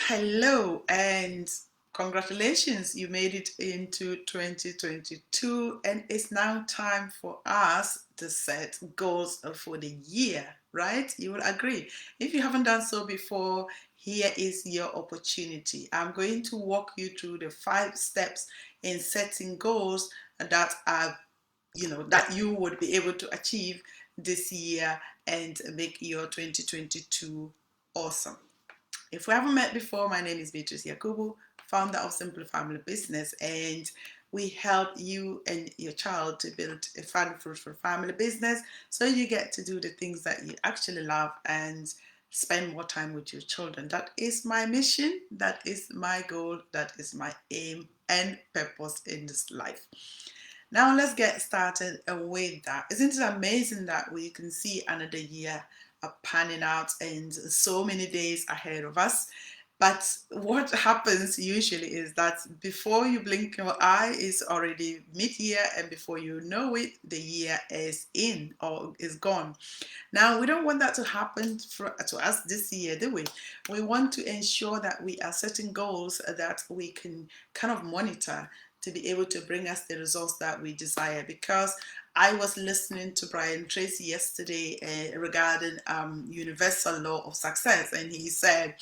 Hello and congratulations, you made it into 2022, and it's now time for us to set goals for the year, right? You will agree. If you haven't done so before, here is your opportunity. I'm going to walk you through the 5 steps in setting goals that are that you would be able to achieve this year and make your 2022 awesome. If we haven't met before, my name is Beatrice Yakubu, founder of Simple Family Business, and we help you and your child to build a fun, fruitful family business so you get to do the things that you actually love and spend more time with your children. That is my mission, that is my goal, that is my aim and purpose in this life. Now let's get started with that. Isn't it amazing that we can see another year panning out and so many days ahead of us? But what happens usually is that before you blink your eye, it's already mid-year, and before you know it, the year is in or is gone. Now, we don't want that to happen to us this year, do we? We want to ensure that we are setting goals that we can kind of monitor to be able to bring us the results that we desire. Because I was listening to Brian Tracy yesterday regarding universal law of success, and he said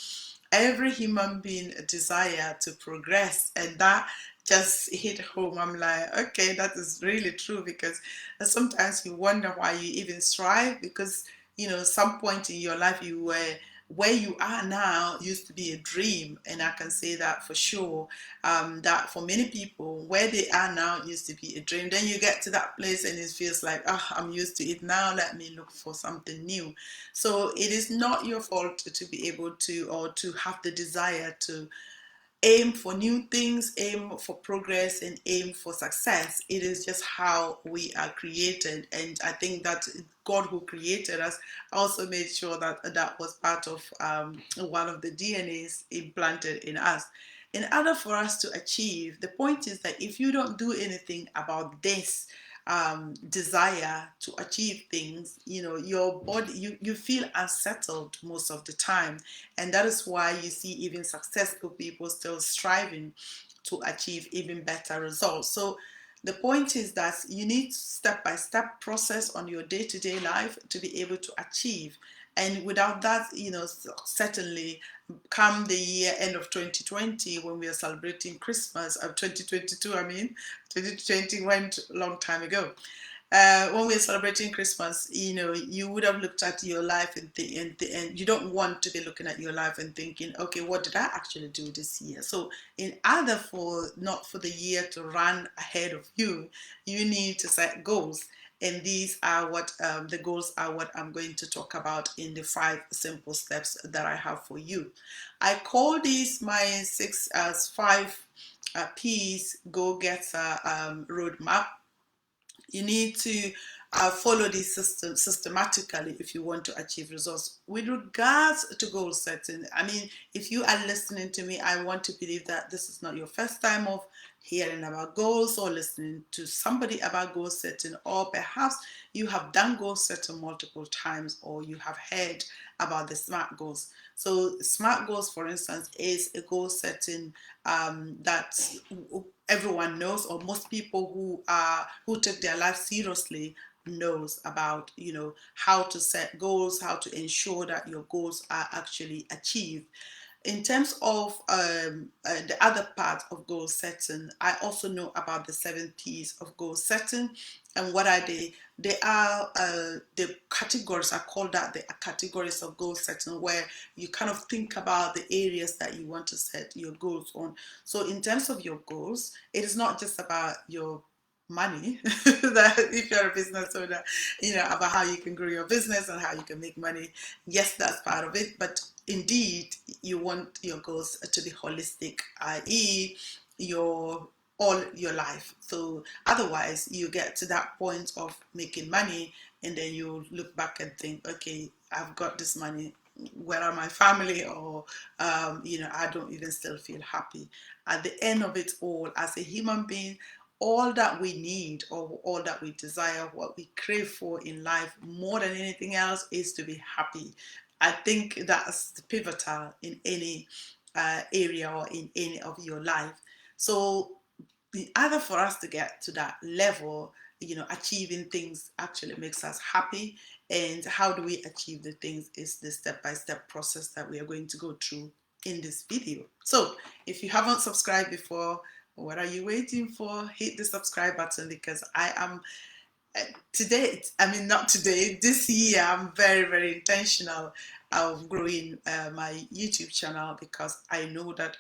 every human being desire to progress, and that just hit home. I'm like, okay, that is really true, because sometimes you wonder why you even strive, because some point in your life you were where you are now used to be a dream, and I can say that for sure, that for many people where they are now used to be a dream. Then you get to that place and it feels like, I'm used to it now, let me look for something new. So it is not your fault to be able to, or to have the desire to aim for new things, aim for progress, and aim for success. It is just how we are created. And I think that God, who created us, also made sure that that was part of one of the DNAs implanted in us. In order for us to achieve, the point is that if you don't do anything about this desire to achieve things, your body, you feel unsettled most of the time. And that is why you see even successful people still striving to achieve even better results. So the point is that you need step-by-step process on your day-to-day life to be able to achieve. And without that, certainly come the year end of 2020, when we are celebrating Christmas of 2022, 2020 went a long time ago. When we're celebrating Christmas, you would have looked at your life and you don't want to be looking at your life and thinking, okay, what did I actually do this year? So in order for not for the year to run ahead of you, you need to set goals. And these are what the goals are what I'm going to talk about in the 5 simple steps that I have for you. I call these my 5 P's go-getter roadmap. You need to follow this system systematically if you want to achieve results. With regards to goal setting, if you are listening to me, I want to believe that this is not your first time of hearing about goals or listening to somebody about goal setting, or perhaps you have done goal setting multiple times, or you have heard about the SMART goals. So SMART goals, for instance, is a goal setting that everyone knows, or most people who take their life seriously knows about, how to set goals, how to ensure that your goals are actually achieved. In terms of the other part of goal setting, I also know about the 7 P's of goal setting. And what are they? They are the categories, I call that the categories of goal setting, where you kind of think about the areas that you want to set your goals on. So in terms of your goals, it is not just about your money that if you're a business owner, about how you can grow your business and how you can make money. Yes, that's part of it, but indeed you want your goals to be holistic, i.e. your all your life. So otherwise you get to that point of making money, and then you look back and think, okay, I've got this money, where are my family? Or I don't even still feel happy. At the end of it all, as a human being, all that we need, or all that we desire, what we crave for in life more than anything else, is to be happy. I think that's pivotal in any area or in any of your life. So in order for us to get to that level, achieving things actually makes us happy. And how do we achieve the things is the step-by-step process that we are going to go through in this video. So if you haven't subscribed before, what are you waiting for? Hit the subscribe button, because I am today, I mean, not today, this year, I'm very, very intentional of growing my YouTube channel, because I know that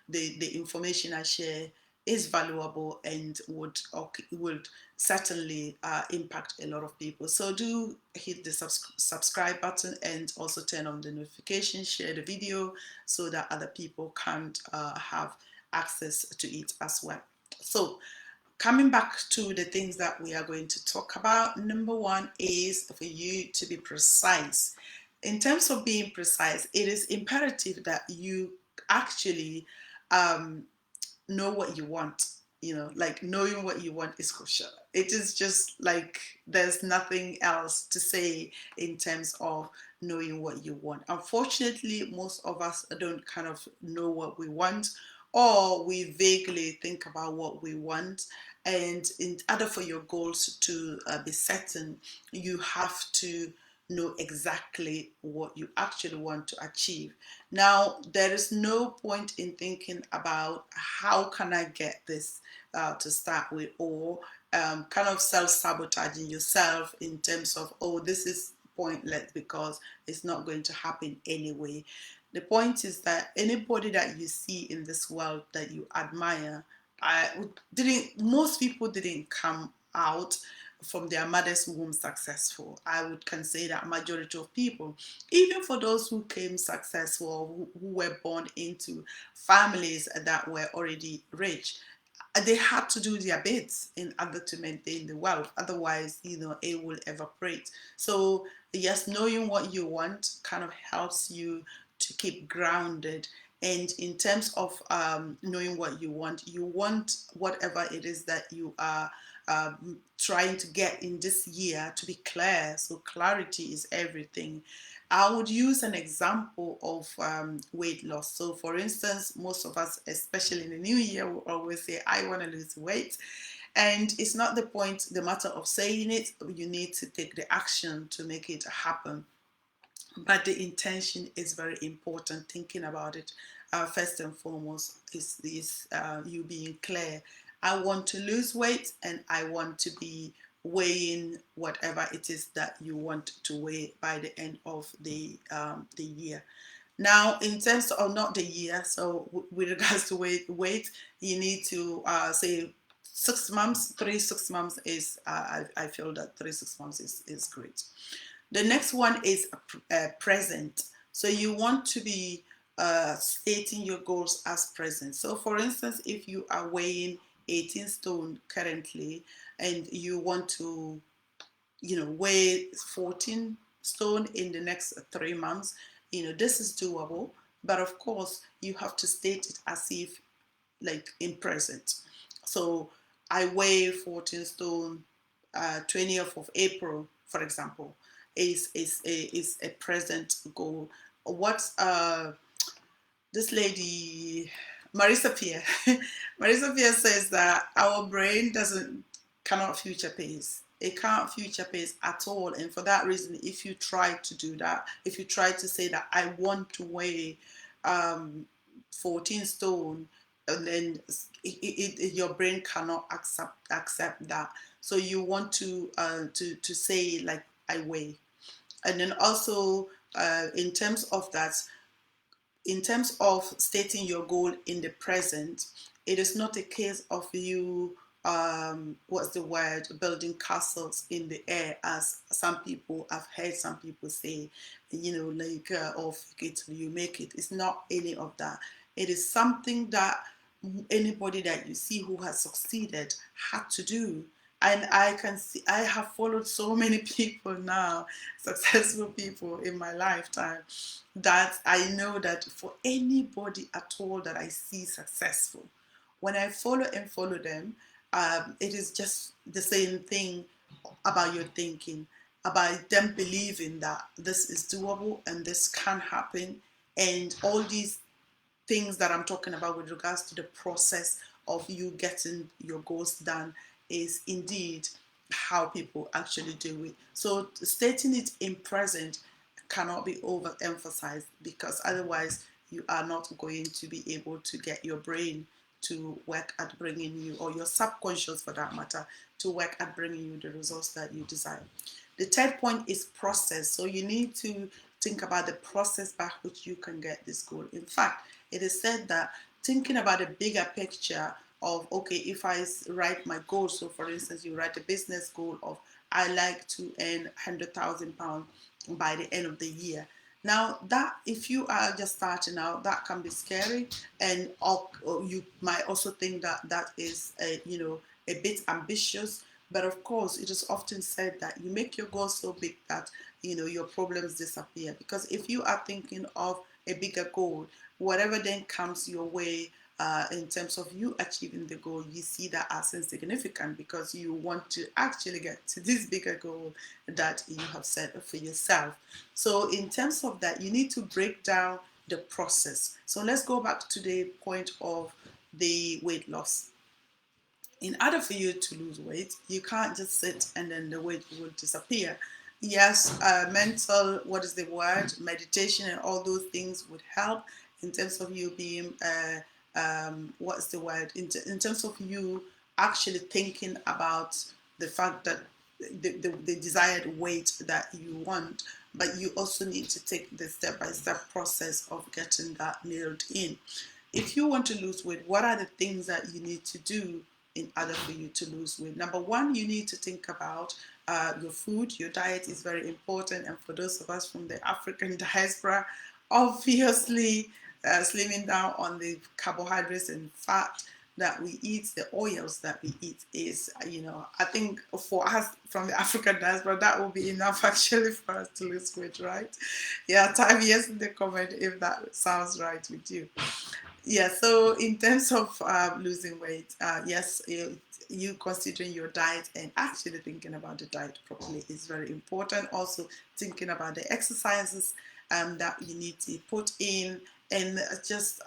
the information I share is valuable and would certainly impact a lot of people. So do hit the subscribe button, and also turn on the notification, share the video so that other people can have access to it as well. So coming back to the things that we are going to talk about, number one is for you to be precise. In terms of being precise, it is imperative that you actually know what you want. Like, knowing what you want is crucial. It is just like there's nothing else to say in terms of knowing what you want. Unfortunately, most of us don't kind of know what we want, or we vaguely think about what we want. And in order for your goals to be certain, you have to know exactly what you actually want to achieve. Now, there is no point in thinking about how can I get this to start with, or kind of self-sabotaging yourself in terms of, oh, this is pointless because it's not going to happen anyway. The point is that anybody that you see in this world that you admire, most people didn't come out from their mother's womb successful. I would can say that majority of people, even for those who came successful, who were born into families that were already rich, they had to do their bits in order to maintain the wealth. Otherwise, it will evaporate. So yes, knowing what you want kind of helps you to keep grounded. And in terms of knowing what you want whatever it is that you are trying to get in this year to be clear. So clarity is everything. I would use an example of weight loss. So for instance, most of us, especially in the new year, will always say, I want to lose weight. And it's not the matter of saying it, you need to take the action to make it happen. But the intention is very important. Thinking about it, first and foremost, is you being clear. I want to lose weight, and I want to be weighing whatever it is that you want to weigh by the end of the year. Now, in terms of not the year, so with regards to weight, you need to say 6 months. 6 months is I feel that 6 months is great. The next one is present. So you want to be stating your goals as present. So for instance, if you are weighing 18 stone currently, and you want to, weigh 14 stone in the next 3 months, this is doable. But of course, you have to state it as if, like, in present. So I weigh 14 stone 20th of April, for example, is a present goal. What this lady Marisa Peer Marisa Peer says that our brain cannot future pace. It can't future pace at all. And for that reason, if you try to do that, if you try to say that I want to weigh 14 stone, and then your brain cannot accept that. So you want to say, like, I weigh. And then also in terms of that, in terms of stating your goal in the present, it is not a case of you what's the word, building castles in the air, as some people, I've heard some people say, like, oh, fake it till you make it. It's not any of that. It is something that anybody that you see who has succeeded had to do. And I can see, I have followed so many people now, successful people in my lifetime, that I know that for anybody at all that I see successful, when I follow them, it is just the same thing about your thinking, about them believing that this is doable and this can happen, and all these things that I'm talking about with regards to the process of you getting your goals done is indeed how people actually do it. So stating it in present cannot be overemphasized, because otherwise you are not going to be able to get your brain to work at bringing you, or your subconscious for that matter, to work at bringing you the results that you desire. The third point is process. So you need to think about the process by which you can get this goal. In fact, it is said that thinking about a bigger picture of, okay, if I write my goal, so for instance, you write a business goal of, I like to earn £100,000 by the end of the year. Now, that if you are just starting out, that can be scary, and or you might also think that that is a bit ambitious. But of course, it is often said that you make your goals so big that your problems disappear. Because if you are thinking of a bigger goal, whatever then comes your way in terms of you achieving the goal, you see that as insignificant, because you want to actually get to this bigger goal that you have set for yourself. So in terms of that, you need to break down the process. So let's go back to the point of the weight loss. In order for you to lose weight, you can't just sit and then the weight will disappear. Yes, mental, what is the word? Meditation and all those things would help in terms of you being, what's the word? In terms of you actually thinking about the fact that the desired weight that you want, but you also need to take the step-by-step process of getting that nailed in. If you want to lose weight, what are the things that you need to do in order for you to lose weight? Number one, you need to think about your food. Your diet is very important. And for those of us from the African diaspora, obviously, slimming down on the carbohydrates and fat that we eat, the oils that we eat is, I think for us from the African diaspora, that will be enough actually for us to lose weight, right? Yeah, type yes in the comment if that sounds right with you. Yeah, so in terms of losing weight, yes, you considering your diet and actually thinking about the diet properly is very important. Also, thinking about the exercises that you need to put in, and just,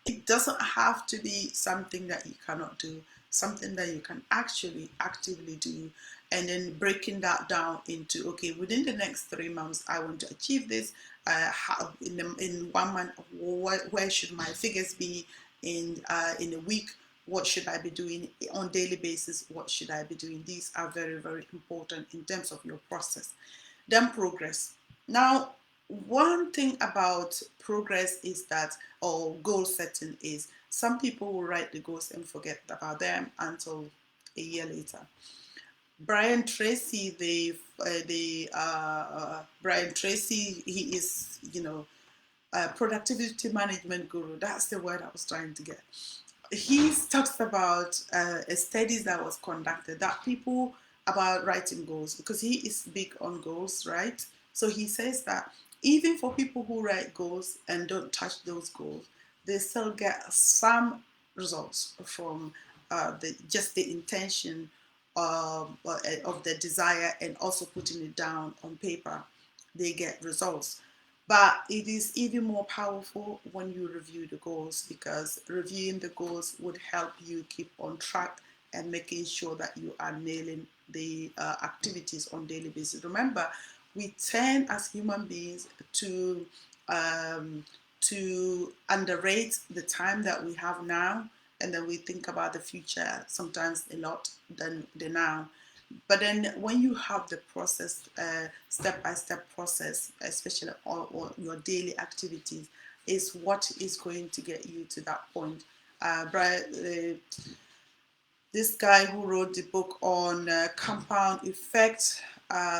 it doesn't have to be something that you cannot do, something that you can actually actively do, and then breaking that down into, okay, within the next 3 months, I want to achieve this. How in 1 month, where should my figures be in a week? What should I be doing on daily basis? What should I be doing? These are very, very important in terms of your process. Then progress. Now, one thing about progress is that, or goal setting is, some people will write the goals and forget about them until a year later. Brian Tracy, Brian Tracy, he is, productivity management guru. That's the word I was trying to get. He talks about a studies that was conducted that people about writing goals, because he is big on goals, right? So he says that even for people who write goals and don't touch those goals, they still get some results from just the intention of the desire, and also putting it down on paper. They get results. But it is even more powerful when you review the goals, because reviewing the goals would help you keep on track and making sure that you are nailing the activities on daily basis. Remember, we tend as human beings um, to underrate the time that we have now, and then we think about the future sometimes a lot than the now. But then when you have the process, step-by-step process, especially on your daily activities, is what is going to get you to that point. This guy who wrote the book on compound effect,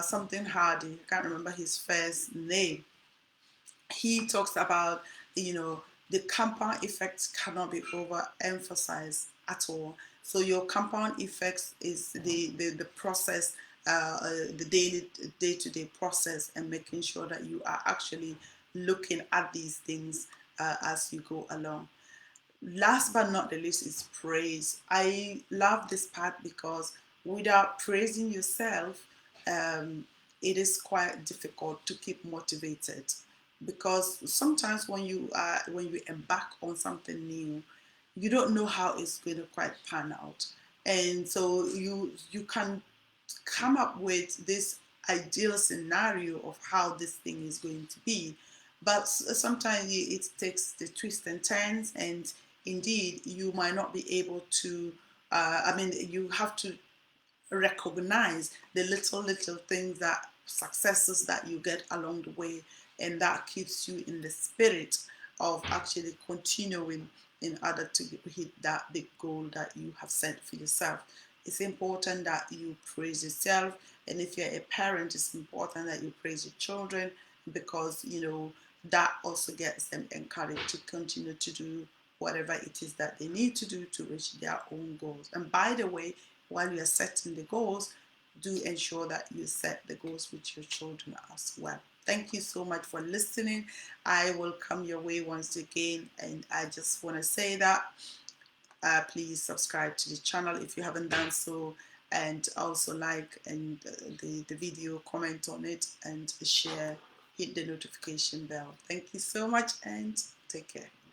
something Hardy, I can't remember his first name. He talks about, the compound effects cannot be overemphasized at all. So your compound effects is the process, the daily day-to-day process, and making sure that you are actually looking at these things as you go along. Last but not the least is praise. I love this part because without praising yourself, it is quite difficult to keep motivated. because sometimes when you embark on something new, you don't know how it's going to quite pan out, and so you can come up with this ideal scenario of how this thing is going to be, but sometimes it takes the twists and turns, and indeed you might not be able to I mean, you have to recognize the little things, that successes that you get along the way, and that keeps you in the spirit of actually continuing in order to hit that big goal that you have set for yourself. It's important that you praise yourself, and if you're a parent, it's important that you praise your children, because that also gets them encouraged to continue to do whatever it is that they need to do to reach their own goals. And by the way, while you're setting the goals, do ensure that you set the goals with your children as well. Thank you so much for listening. I will come your way once again, and I just want to say that please subscribe to the channel if you haven't done so, and also like and the video, comment on it, and share, hit the notification bell. Thank you so much, and take care.